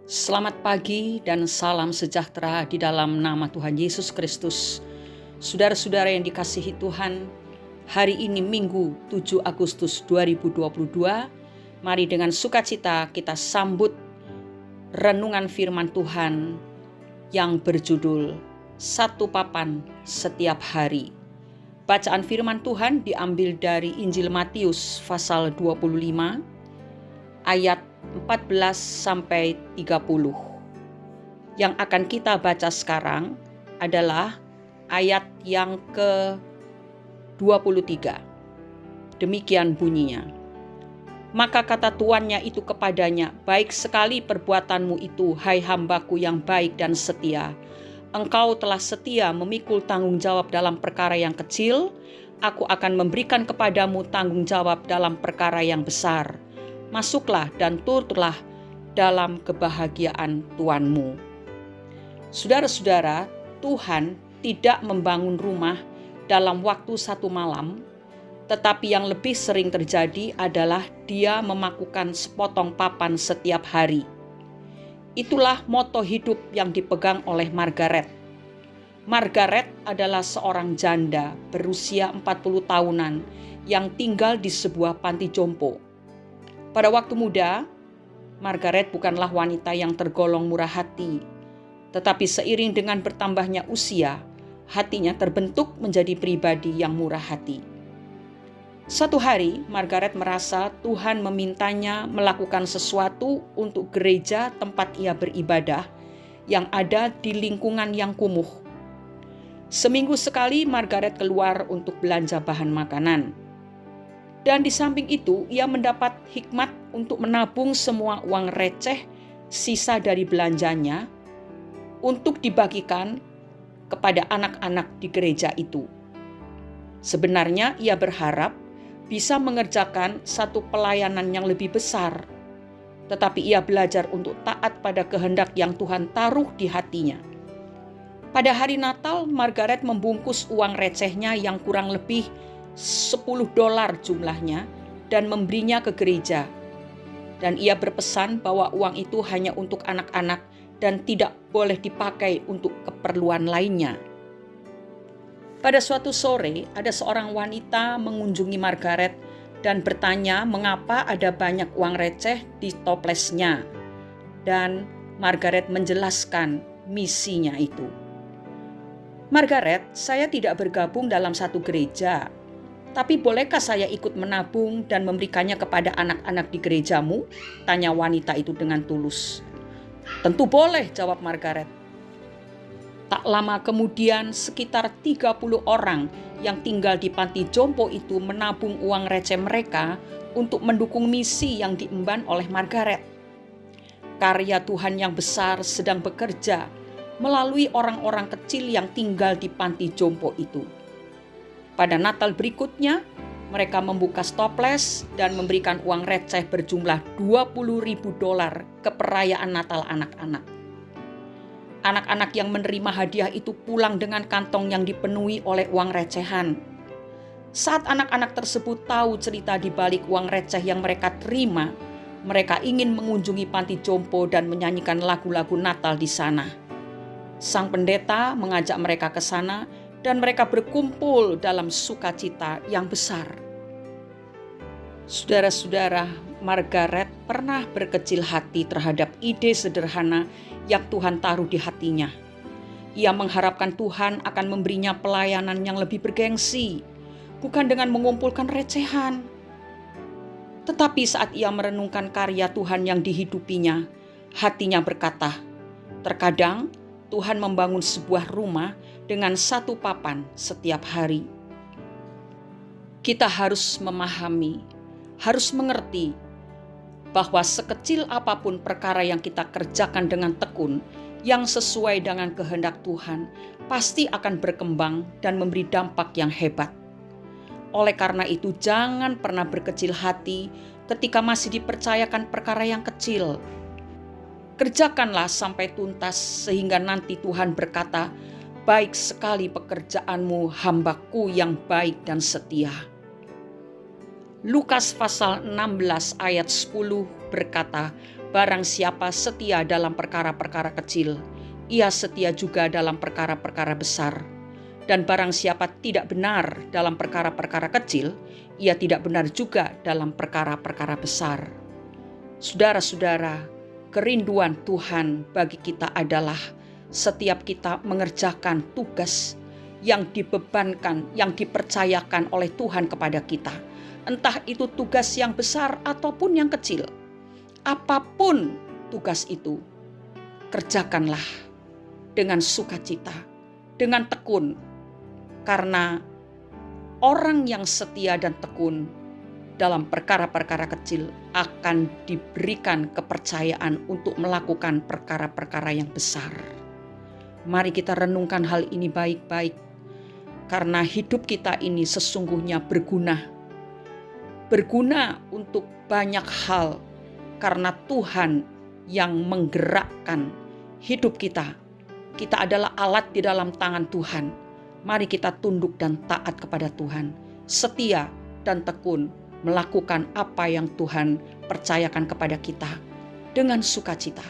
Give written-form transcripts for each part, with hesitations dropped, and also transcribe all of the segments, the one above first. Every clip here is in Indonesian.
Selamat pagi dan salam sejahtera di dalam nama Tuhan Yesus Kristus. Saudara-saudara yang dikasihi Tuhan, hari ini Minggu 7 Agustus 2022, mari dengan sukacita kita sambut renungan firman Tuhan yang berjudul Satu Papan Setiap Hari. Bacaan firman Tuhan diambil dari Injil Matius pasal 25 ayat 14 sampai 30. Yang akan kita baca sekarang adalah ayat yang ke-23. Demikian bunyinya. Maka kata tuannya itu kepadanya, baik sekali perbuatanmu itu, hai hambaku yang baik dan setia. Engkau telah setia memikul tanggung jawab dalam perkara yang kecil, aku akan memberikan kepadamu tanggung jawab dalam perkara yang besar. Masuklah dan turutlah dalam kebahagiaan Tuanmu. Saudara-saudara, Tuhan tidak membangun rumah dalam waktu satu malam, tetapi yang lebih sering terjadi adalah Dia memakukan sepotong papan setiap hari. Itulah moto hidup yang dipegang oleh Margaret. Margaret adalah seorang janda berusia 40 tahunan yang tinggal di sebuah panti jompo. Pada waktu muda, Margaret bukanlah wanita yang tergolong murah hati, tetapi seiring dengan bertambahnya usia, hatinya terbentuk menjadi pribadi yang murah hati. Suatu hari, Margaret merasa Tuhan memintanya melakukan sesuatu untuk gereja tempat ia beribadah yang ada di lingkungan yang kumuh. Seminggu sekali Margaret keluar untuk belanja bahan makanan. Dan di samping itu, ia mendapat hikmat untuk menabung semua uang receh sisa dari belanjanya untuk dibagikan kepada anak-anak di gereja itu. Sebenarnya ia berharap bisa mengerjakan satu pelayanan yang lebih besar, tetapi ia belajar untuk taat pada kehendak yang Tuhan taruh di hatinya. Pada hari Natal, Margaret membungkus uang recehnya yang kurang lebih $10 jumlahnya dan memberinya ke gereja. Dan ia berpesan bahwa uang itu hanya untuk anak-anak dan tidak boleh dipakai untuk keperluan lainnya. Pada suatu sore, ada seorang wanita mengunjungi Margaret dan bertanya mengapa ada banyak uang receh di toplesnya. Dan Margaret menjelaskan misinya itu. Margaret, saya tidak bergabung dalam satu gereja. Tapi bolehkah saya ikut menabung dan memberikannya kepada anak-anak di gerejamu? Tanya wanita itu dengan tulus. Tentu boleh, jawab Margaret. Tak lama kemudian sekitar 30 orang yang tinggal di panti jompo itu menabung uang receh mereka untuk mendukung misi yang diemban oleh Margaret. Karya Tuhan yang besar sedang bekerja melalui orang-orang kecil yang tinggal di panti jompo itu. Pada Natal berikutnya, mereka membuka toples dan memberikan uang receh berjumlah $20.000 ke perayaan Natal anak-anak. Anak-anak yang menerima hadiah itu pulang dengan kantong yang dipenuhi oleh uang recehan. Saat anak-anak tersebut tahu cerita di balik uang receh yang mereka terima, mereka ingin mengunjungi panti jompo dan menyanyikan lagu-lagu Natal di sana. Sang pendeta mengajak mereka ke sana dan mereka berkumpul dalam sukacita yang besar. Saudara-saudara, Margaret pernah berkecil hati terhadap ide sederhana yang Tuhan taruh di hatinya. Ia mengharapkan Tuhan akan memberinya pelayanan yang lebih bergengsi, bukan dengan mengumpulkan recehan. Tetapi saat ia merenungkan karya Tuhan yang dihidupinya, hatinya berkata, terkadang Tuhan membangun sebuah rumah dengan satu papan setiap hari. Kita harus memahami, harus mengerti bahwa sekecil apapun perkara yang kita kerjakan dengan tekun, yang sesuai dengan kehendak Tuhan, pasti akan berkembang dan memberi dampak yang hebat. Oleh karena itu, jangan pernah berkecil hati ketika masih dipercayakan perkara yang kecil. Kerjakanlah sampai tuntas sehingga nanti Tuhan berkata, baik sekali pekerjaanmu, hambaku yang baik dan setia. Lukas pasal 16 ayat 10 berkata, Barang siapa setia dalam perkara-perkara kecil, ia setia juga dalam perkara-perkara besar. Dan barang siapa tidak benar dalam perkara-perkara kecil, ia tidak benar juga dalam perkara-perkara besar. Saudara-saudara, kerinduan Tuhan bagi kita adalah setiap kita mengerjakan tugas yang dibebankan, yang dipercayakan oleh Tuhan kepada kita. Entah itu tugas yang besar ataupun yang kecil. Apapun tugas itu, kerjakanlah dengan sukacita, dengan tekun. Karena orang yang setia dan tekun dalam perkara-perkara kecil akan diberikan kepercayaan untuk melakukan perkara-perkara yang besar. Mari kita renungkan hal ini baik-baik, karena hidup kita ini sesungguhnya berguna untuk banyak hal, karena Tuhan yang menggerakkan hidup kita. Kita adalah alat di dalam tangan Tuhan. Mari kita tunduk dan taat kepada Tuhan, setia dan tekun melakukan apa yang Tuhan percayakan kepada kita dengan sukacita.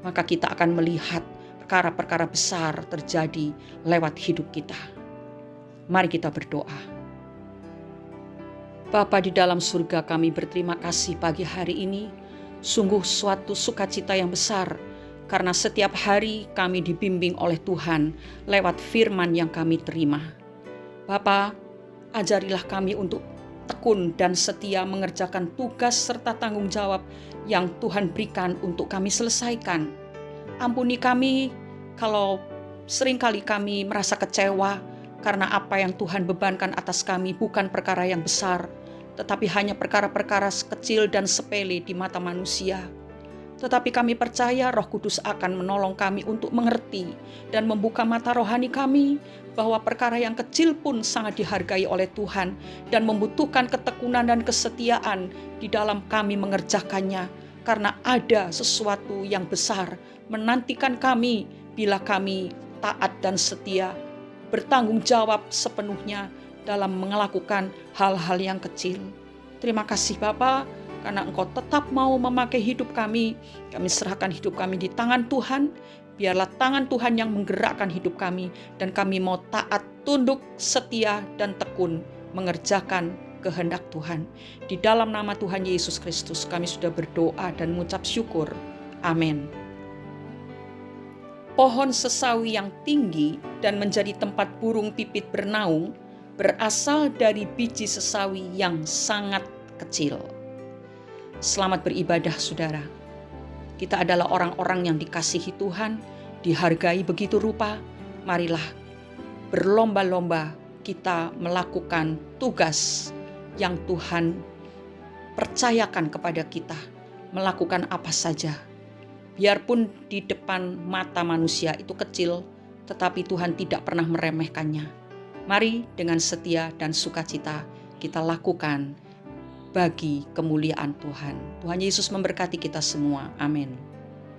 Maka kita akan melihat perkara-perkara besar terjadi lewat hidup kita. Mari kita berdoa. Bapa di dalam surga, kami berterima kasih pagi hari ini. Sungguh suatu sukacita yang besar, karena setiap hari kami dibimbing oleh Tuhan lewat firman yang kami terima. Bapa, ajarilah kami untuk tekun dan setia mengerjakan tugas serta tanggung jawab yang Tuhan berikan untuk kami selesaikan. Ampuni kami kalau seringkali kami merasa kecewa karena apa yang Tuhan bebankan atas kami bukan perkara yang besar, tetapi hanya perkara-perkara kecil dan sepele di mata manusia. Tetapi kami percaya Roh Kudus akan menolong kami untuk mengerti dan membuka mata rohani kami bahwa perkara yang kecil pun sangat dihargai oleh Tuhan dan membutuhkan ketekunan dan kesetiaan di dalam kami mengerjakannya, karena ada sesuatu yang besar menantikan kami bila kami taat dan setia, bertanggung jawab sepenuhnya dalam melakukan hal-hal yang kecil. Terima kasih Bapa, karena Engkau tetap mau memakai hidup kami. Kami serahkan hidup kami di tangan Tuhan. Biarlah tangan Tuhan yang menggerakkan hidup kami, dan kami mau taat, tunduk, setia, dan tekun mengerjakan kehendak Tuhan. Di dalam nama Tuhan Yesus Kristus kami sudah berdoa dan mengucap syukur. Amin. Pohon sesawi yang tinggi dan menjadi tempat burung pipit bernaung berasal dari biji sesawi yang sangat kecil. Selamat beribadah saudara. Kita adalah orang-orang yang dikasihi Tuhan, dihargai begitu rupa. Marilah berlomba-lomba kita melakukan tugas yang Tuhan percayakan kepada kita, melakukan apa saja. Biarpun di depan mata manusia itu kecil, tetapi Tuhan tidak pernah meremehkannya. Mari dengan setia dan sukacita kita lakukan bagi kemuliaan Tuhan. Tuhan Yesus memberkati kita semua. Amin.